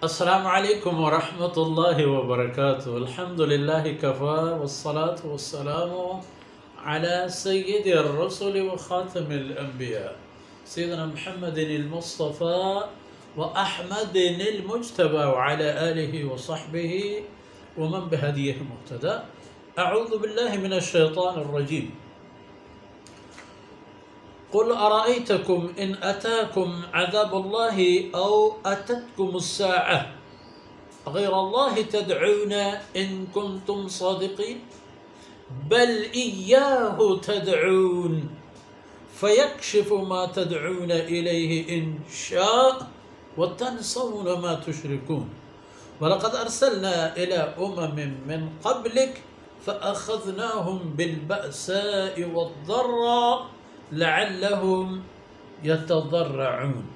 السلام علیکم ورحمۃ اللہ وبرکاتہ. الحمد للہ کفا والصلاة والسلام على سید الرسل وخاتم الانبیاء سیدنا محمد المصطفى واحمد المجتبى وعلى آلہ وصحبہ ومن بہدیہ مقتدى. اعوذ باللہ من الشیطان الرجیم. قل أرأيتكم إن أتاكم عذاب الله أو أتتكم الساعة غير الله تدعون إن كنتم صادقين بل إياه تدعون فيكشف ما تدعون إليه إن شاء وتنسون ما تشركون ولقد أرسلنا إلى من قبلك فأخذناهم بالبأساء والضراء لعلهم يتضرعون.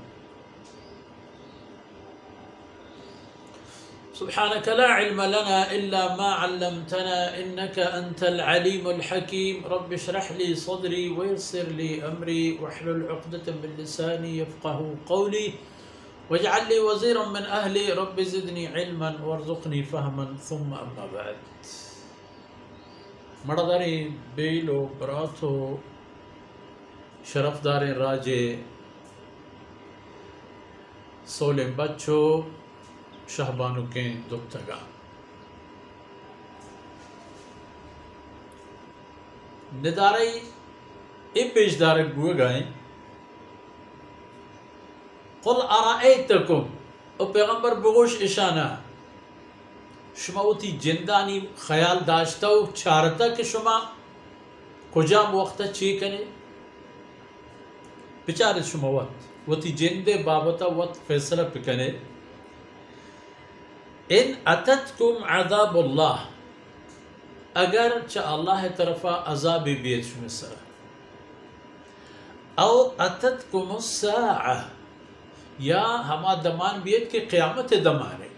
سبحانك لا علم لنا إلا ما علمتنا إنك أنت العليم الحكيم. رب اشرح لي صدري ويسر لي أمري واحلل عقدة من لساني يفقه قولي واجعل لي وزيرا من أهلي رب زدني علما وارزقني فهما. ثم أما بعد. مرداري بيلو براتو شرفدار راجے سولے بچو شہبانو کے دکتگا ندارئی پیش دارک بوئے گائیں. قل ارائیتکم او پیغمبر بگوش اشانہ شما اوتی جندانی خیال داشتاو چارتا کہ شما کجام وقتا چی کنے بچارت شما وقتی جندے بابتا وقت فیصلہ پکنے. ان اتتکم عذاب اللہ اگر چا اللہ طرفا عذاب بیت شما سر او اتتکم الساعہ یا ہما دمان بیت کے قیامت دمانے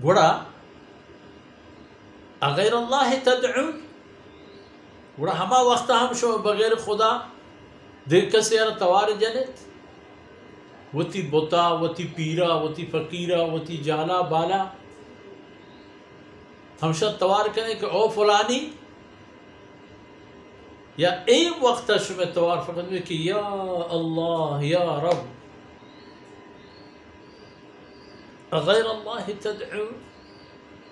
گوڑا اغیر اللہ تدعون گوڑا ہما وقتا ہم شو بغیر خدا دل کسی ارہ توار جنت وتی بوتا وتی پیرا وتی فقیرا وتی جالا بالا ہم شاید توار کرنے کہ او فلانی یا ایک وقتا شو میں توار فقط میں کہ یا اللہ یا رب غیر اللہ تدعون.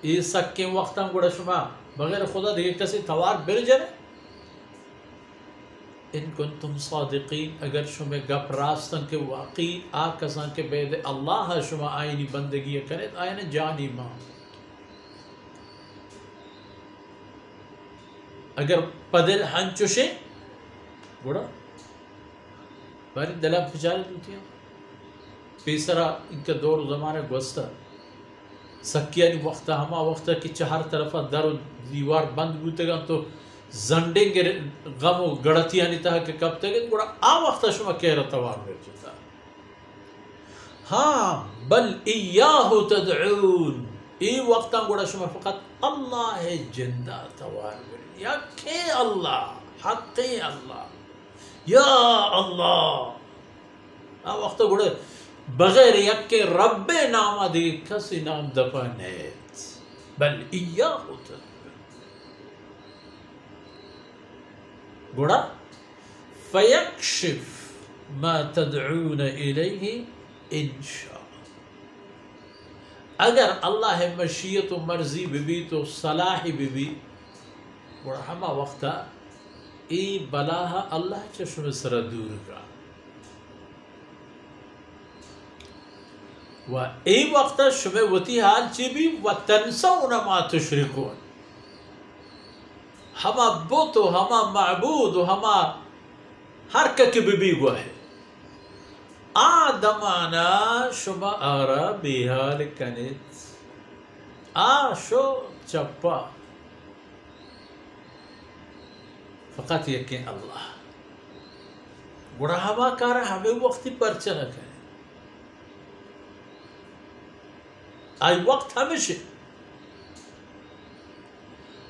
یہ سکے وقتا گوڑا شما بغیر خدا دل کسی توار بر جنے. ان کنتم صادقین اگر شما گپ راستن کے واقعی آکسان کے بید اللہ شما آئینی بندگی کرت آئین جانی ماں. اگر پدل ہنچوشے گوڑا باری دلہ پچاری دوتی ہیں پیسرا ان کا دور زمانہ گوستا سکیانی وقتا ہما وقتا کی چہار طرفا در و دیوار بند بوتے گا تو زنڈیں گے غم و گڑتیاں نہیں تھا کہ کب تک گوڑا آ وقتا شما کہہ رہا توار بیرچتا. ہاں بل ایاہ تدعون ای وقتا گوڑا شما فقط اللہ جندہ توار بیرچتا یا کہ اللہ حق اللہ یا اللہ. آ وقتا گوڑا بغیر یک کے رب نامہ دی کسی نام دفع نیت بل ایاہ تدعون گوڑا فیکشف ما تدعون الیہ انشاء. اگر اللہ مشیت و مرضی بھی تو صلاح بھی گوڑا ہما وقتا ای بلاہ اللہ چشم سر دور کا و ای وقتا شما وتی حال چی بھی و تنسون ما تشرکون ہما بت و ہما معبود و ہما ہر ککی بھی گوہ ہے آدمانا شما آرا بیحال کنت آشو چپا فقط یقین اللہ گوڑا ہما کارا ہمیں وقتی پرچہ نہ کرے آئی وقت ہمیشہ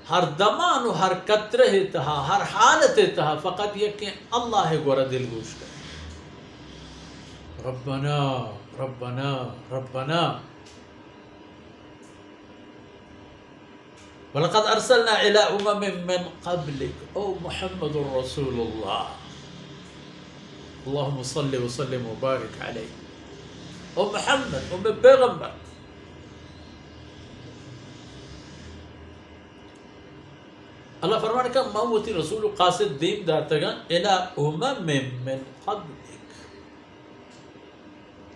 ہر دمان و ہر قطرہ تہا ہر حالت تہا فقط یہ کہ اللہ گورا دل گوش کر. ربنا ربنا ربنا وَلَقَدْ أَرْسَلْنَا إِلَىٰ أُمَمٍ مِّن قَبْلِكَ او محمد رسول اللہ اللہم صلی وسلم وبارک علیہ او محمد او پیغمبر. اللہ فرمانے کا موتی رسول قاصد دیم دارتگا إِلَىٰ أُمَمٍ مِّن قَبْلِكَ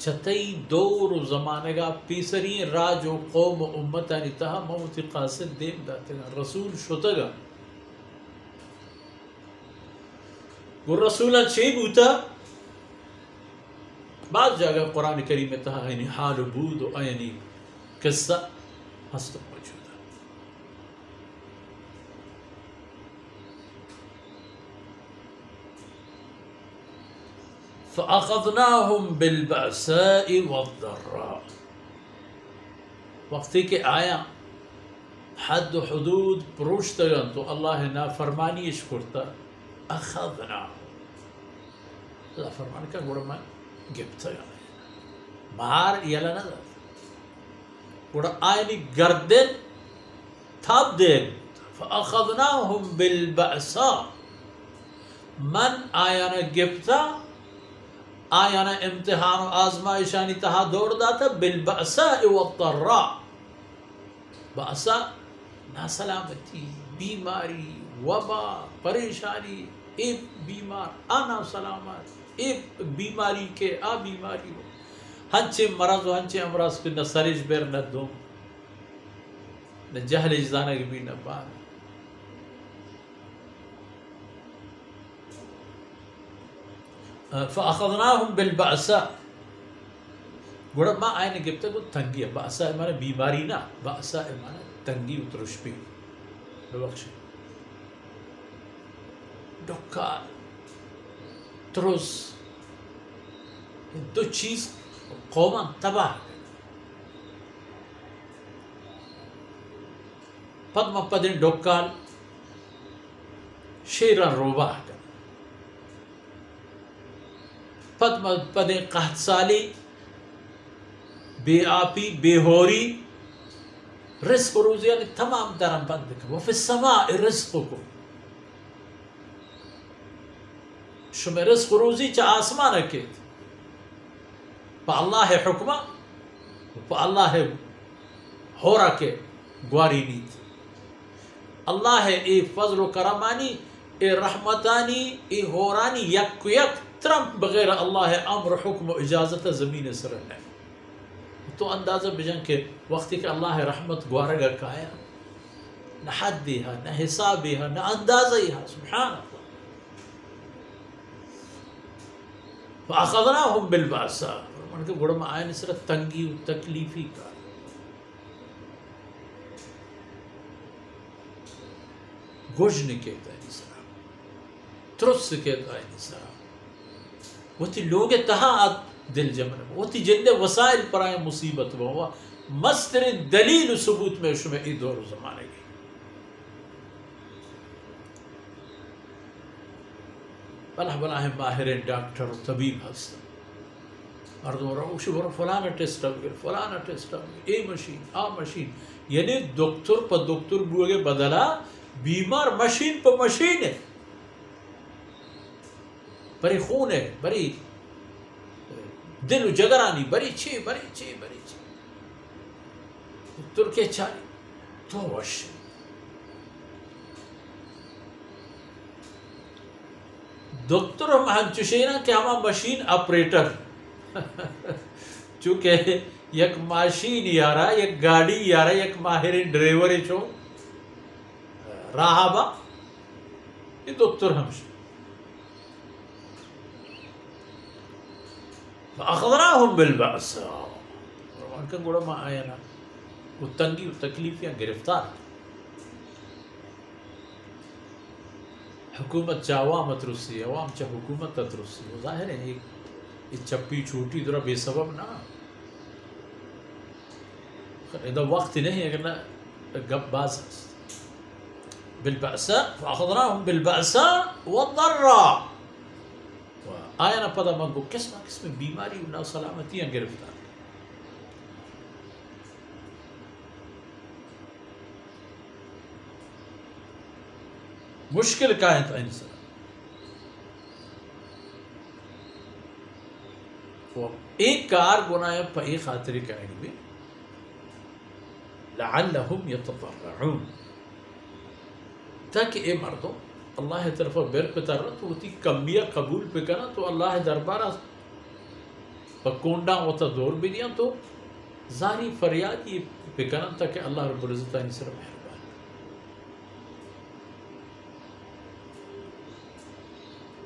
چھتئی دور و زمانگا پیسری راج و قوم و امتانی تہا موتی قاصد دیم دارتگا رسول شتگا وہ رسولہ چی بوتا بعض جگہ قرآن کریم میں تہا یعنی حال و بود و یعنی قصہ ہست موجود ہے. فَأَخَذْنَاهُمْ بِالْبَأْسَاءِ وَالضَّرَّاءِ وقتی کہ آیا حد و حدود پروشتگن تو اللہ نا فرمانیش کرتا اخذنا اللہ فرمان کا گوڑا میں گبتگن مہار یلا ندر گوڑا آئینی گردن تھاب دین فَأَخَذْنَاهُمْ بِالْبَأْسَاءِ من آیانا گبتا آیانا امتحان و آزمائشانی تہا دوڑ داتا بالبأساء والضراء بأسا ناسلامتی بیماری وبا پریشانی ایک بیمار آنا سلامت ایک بیماری کے آ بیماری ہو ہنچے مرض و ہنچے امراض کے نہ سرج بیر نہ دوم نہ جہل اجزانہ کی بھی نہ بان. فَأَخَذْنَاهُمْ بِالْبَأْسَاءِ گوڑا ما آئینے گفتا کو تنگی ہے بأسا مانا بیماری نا بأسا مانا تنگی و ترشبی ببخش ڈکار ترس دو چیز قومان تباہ پد مپدن ڈکال شیران روبا پد مپدن قحط سالی بے آپی بے ہوری رزق و روزی یعنی تمام درم بند کر وفی السماء رزق کو شمی رزق و روزی چا آسمان اکید پا اللہ حکمہ پا اللہ ہورا کے گواری نیت اللہ اے فضل و کرمانی اے رحمتانی اے ہورانی یک یک ترم بغیر اللہ امر حکم و اجازت زمین سر ہے تو اندازہ بجن کہ وقتی کہ اللہ رحمت گوارگا کایا نہ حد دیہا نہ حساب دیہا نہ اندازہ دیہا سبحان اللہ. فَأَخَذْنَاهُمْ بِالْبَأْسَاءِ فرمان کہ گوڑا میں آئین صرف تنگی و تکلیفی کا گوجن کہتا ہے نسرا ترس کہتا ہے نسرا وہ تی لوگ تہاں دل جمن وہ تی جند وسائل پر آئے مصیبت ہوا مستر دلیل و ثبوت میں شمع ای دور زمانے گی بلہ بلہ ہے ماہرین ڈاکٹر و طبیب ہستا مردوں روشی برو فلانا ٹیسٹ اگر فلانا ٹیسٹ اگر اے مشین آ مشین یعنی دکتر پا دکتر بوگے بدلا بیمار مشین پا مشین ہے بری خون ہے بری دل و جگرانی بری چی ترکے چاری تو وش دکتر ہم ہنچوشینا کہ ہما مشین آپریٹر چونکہ یک ماشین یارا یک گاڑی یارا یک ماہرین ڈریور چو راہا با یہ دکتر ہمشی فَأَخَذْنَاهُمْ بِالْبَأْسَاءِ فرمان کا گوڑا ماں آیا نا وہ تنگی و تکلیفیاں گرفتار حکومت چا عوام ترسی عوام چا حکومت ترسی وہ ظاہر ہے ایک چپی چھوٹی درہ بے سبب نا ادھا وقت نہیں اگر نا گب باز بالبأساء فأخذناهم بالبأساء والضراء آیا نہ پتا منگو قسم بیماری و ناسلامتیاں گرفتار. مشکل کائنت انسان ایک کار گناہ پئی خاطر کریں گے لعلہم یتضرعون تاکہ اے مردوں اللہ طرف بیر پتر تو ہوتی کمیہ قبول پہ کرنا تو اللہ دربارہ پکونڈا ہوتا دور بھی دیا تو ظاہری فریاد یہ پہ کرنا تاکہ اللہ رب العزت ان سر مہربان.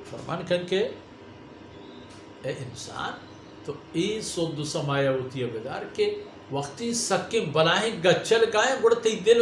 فرمان کن کے اے انسان تو ای سود سمایا ہوتی ہے بیدار کے وقتی سکے بلائیں گچل گائیں گڑتے دل